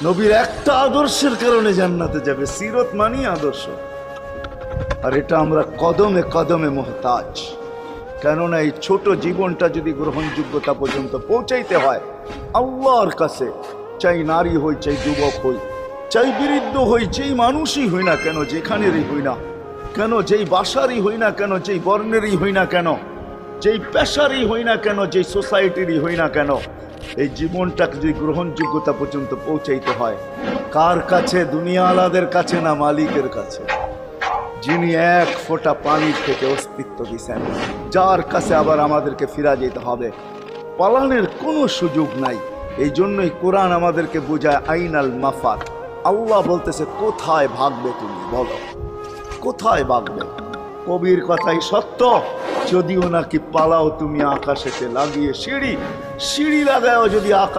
নবীর একটা আদর্শের কারণে জান্নাতে যাবে। সিরত মানি আদর্শ, আর এটা আমরা কদমে কদমে মোহতাজ। কেননা এই ছোট জীবনটা যদি গ্রহণযোগ্যতা পর্যন্ত পৌঁছাইতে হয় আল্লাহর কাছে, চাই নারী হই, চাই যুবক হই, চাই বৃদ্ধ হই, যেই মানুষই হই না কেন, যেখানেরই হই না কেন, যেই বাসারই হই না কেন, যেই বর্ণেরই হই না কেন, যেই পেশারই হই না কেন, যেই সোসাইটিরই হই না কেন, এই জীবনটাকে যদি গ্রহণযোগ্যতা পর্যন্ত পৌঁছাইতে হয় কার কাছে? দুনিয়া আলাদের কাছে না, মালিকের কাছে, যিনি এক ফোঁটা পানির থেকে অস্তিত্ব দিয়েছেন, যার কাছে আবার আমাদেরকে ফিরা যেতে হবে। পালানের কোনো সুযোগ নাই। এই জন্যই কোরআন আমাদেরকে বোঝায় আইনাল মাফার। আল্লাহ বলতেছে কোথায় ভাগবে তুমি, বলো কোথায় ভাগবে? কবির কথাই সত্য, যদিও নাকি পালাও তুমি আকাশেতে লাগিয়ে সিঁড়ি, সিঁড়ি লাগাও যদি আকাশ